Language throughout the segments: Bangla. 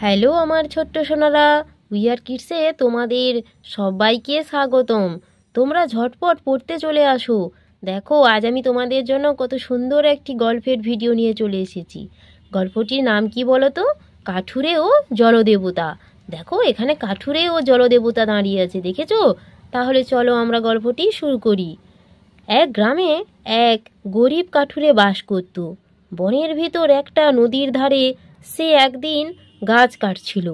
হ্যালো আমার ছোট্ট সোনারা, উই আর কিডসে তোমাদের সবাইকে স্বাগতম। তোমরা ঝটপট পড়তে চলে আসো। দেখো, আজ আমি তোমাদের জন্য কত সুন্দর একটি গল্পের ভিডিও নিয়ে চলে এসেছি। গল্পটির নাম কি বলো তো? কাঠুরে ও জলদেবতা। দেখো, এখানে কাঠুরে ও জলদেবতা দাঁড়িয়ে আছে, দেখেছো? তাহলে চলো আমরা গল্পটি শুরু করি। এক গ্রামে এক গরিব কাঠুরে বাস করত। বনের ভিতর একটা নদীর ধারে সে একদিন গাছ কাটছিল।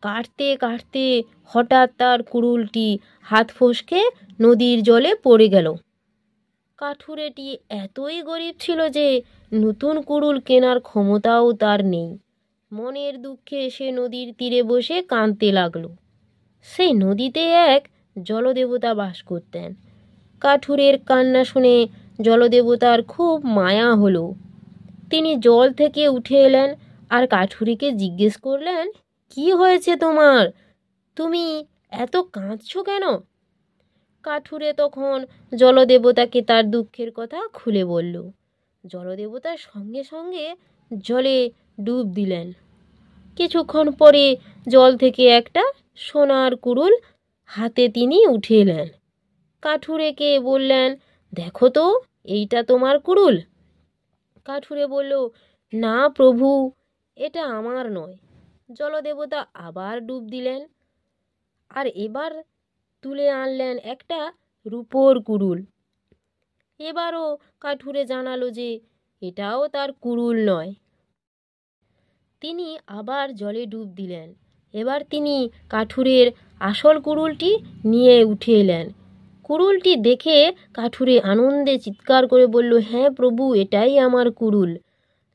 কাটতে কাটতে হঠাৎ তার কুড়ুলটি হাত ফসকে নদীর জলে পড়ে গেল। কাঠুরেটি এতই গরিব ছিল যে নতুন কুড়ুল কেনার ক্ষমতাও তার নেই। মনের দুঃখে সে নদীর তীরে বসে কাঁদতে লাগলো। সেই নদীতে এক জলদেবতা বাস করতেন। কাঠুরের কান্না শুনে জলদেবতার খুব মায়া হলো। তিনি জল থেকে উঠে এলেন আর কাঠুরিকে জিজ্ঞেস করলেন, কি হয়েছে তোমার? তুমি এত কাঁদছো কেন? কাঠুরে তখন জলদেবতাকে তার দুঃখের কথা খুলে বলল। জলদেবতার সঙ্গে সঙ্গে জলে ডুব দিলেন। কিছুক্ষণ পরে জল থেকে একটা সোনার কুড়ুল হাতে তিনি উঠে এলেন। কাঠুরেকে বললেন, দেখো তো, এইটা তোমার কুড়ুল? কাঠুরে বলল, না প্রভু, এটা আমার নয়। জলদেবতা আবার ডুব দিলেন আর এবার তুলে আনলেন একটা রূপোর কুড়ুল। এবারও কাঠুরে জানালো যে এটাও তার কুড়ুল নয়। তিনি আবার জলে ডুব দিলেন। এবার তিনি কাঠুরের আসল কুড়ুলটি নিয়ে উঠে এলেন। কুড়ুলটি দেখে কাঠুরে আনন্দে চিৎকার করে বলল, হ্যাঁ প্রভু, এটাই আমার কুড়ুল।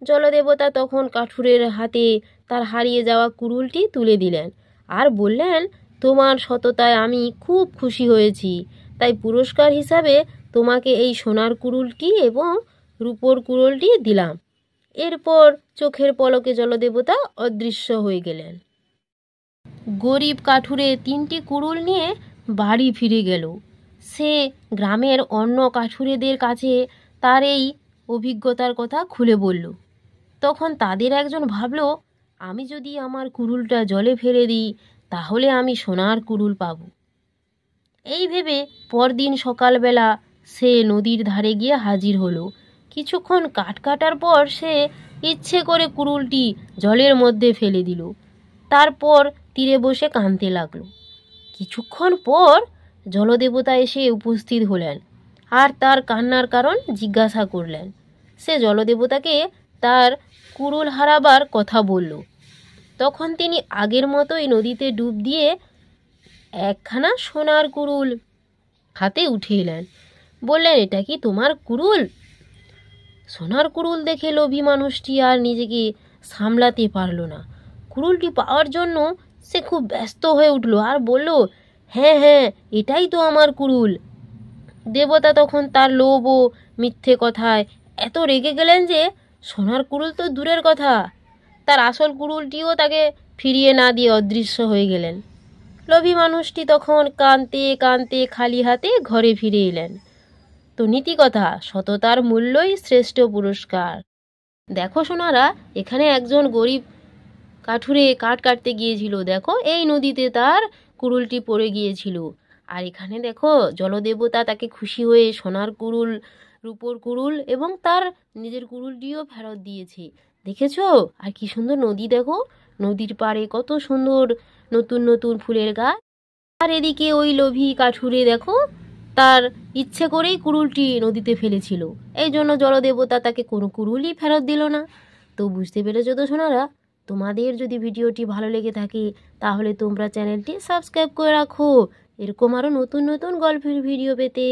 জলদেবতা তখন কাঠুরের হাতে তার হারিয়ে যাওয়া কুড়ুলটি তুলে দিলেন আর বললেন, তোমার সততায় আমি খুব খুশি হয়েছি, তাই পুরস্কার হিসাবে তোমাকে এই সোনার কুড়ুলটি এবং রূপোর কুড়ুলটি দিলাম। এরপর চোখের পলকে জলদেবতা অদৃশ্য হয়ে গেলেন। গরিব কাঠুরে 3টি কুড়ুল নিয়ে বাড়ি ফিরে গেল। সে গ্রামের অন্য কাঠুরেদের কাছে তার এই অভিজ্ঞতার কথা খুলে বলল। তখন তাদের একজন ভাবল, আমি যদি আমার কুড়ুলটা জলে ফেলে দিই তাহলে আমি সোনার কুড়ুল পাব। এই ভেবে পরদিন সকালবেলা সে নদীর ধারে গিয়ে হাজির হলো। কিছুক্ষণ কাঠ কাটার পর সে ইচ্ছে করে কুড়ুলটি জলের মধ্যে ফেলে দিল। তারপর তীরে বসে কাঁদতে লাগলো। কিছুক্ষণ পর জলদেবতা এসে উপস্থিত হলেন আর তার কান্নার কারণ জিজ্ঞাসা করলেন। সে জলদেবতাকে তার কুড়ুল হারাবার কথা বলল। তখন তিনি আগের মতোই নদীতে ডুব দিয়ে একখানা সোনার কুড়ুল হাতে উঠে এলেন। বললেন, এটা কি তোমার কুড়ুল? সোনার কুড়ুল দেখে লোভী মানুষটি আর নিজেকে সামলাতে পারল না। কুড়ুলটি পাওয়ার জন্য সে খুব ব্যস্ত হয়ে উঠল আর বলল, হ্যাঁ হ্যাঁ, এটাই তো আমার কুড়ুল। দেবতা তখন তার লোভ ও মিথ্যে কথায় এত রেগে গেলেন যে সোনার কুড়ুল তো দূরের কথা, তার আসল কুড়ুলটিও তাকে ফিরিয়ে না দিয়ে অদৃশ্য হয়ে গেলেন। লোভী মানুষটি তখন কাঁদতে কাঁদতে খালি হাতে ঘরে ফিরে এলেন। তো নীতি কথা, সততার মূল্যই শ্রেষ্ঠ পুরস্কার। দেখো সোনারা, এখানে একজন গরিব কাঠুরে কাঠ কাটতে গিয়েছিল। দেখো, এই নদীতে তার কুড়ুলটি পড়ে গিয়েছিল। আর এখানে দেখো, জলদেবতা তাকে খুশি হয়ে সোনার কুড়ুল, রূপোর কুড়ুল এবং তার নিজের কুড়ুলটিও ফেরত দিয়েছে। দেখেছো? আর কি সুন্দর নদী দেখো, নদীর পাড়ে কত সুন্দর নতুন নতুন ফুলের গাছ। আর এদিকে ওই লোভী কাঠুরে দেখো, তার ইচ্ছে করেই কুড়ুলটি নদীতে ফেলেছিল, এই জন্য জলদেবতা তাকে কোনো কুড়ুলই ফেরত দিল না। তো বুঝতে পেরেছো তো সোনারা? তোমাদের যদি ভিডিওটি ভালো লেগে থাকে তাহলে তোমরা চ্যানেলটি সাবস্ক্রাইব করে রাখো এরকম আরও নতুন নতুন গল্পের ভিডিও পেতে।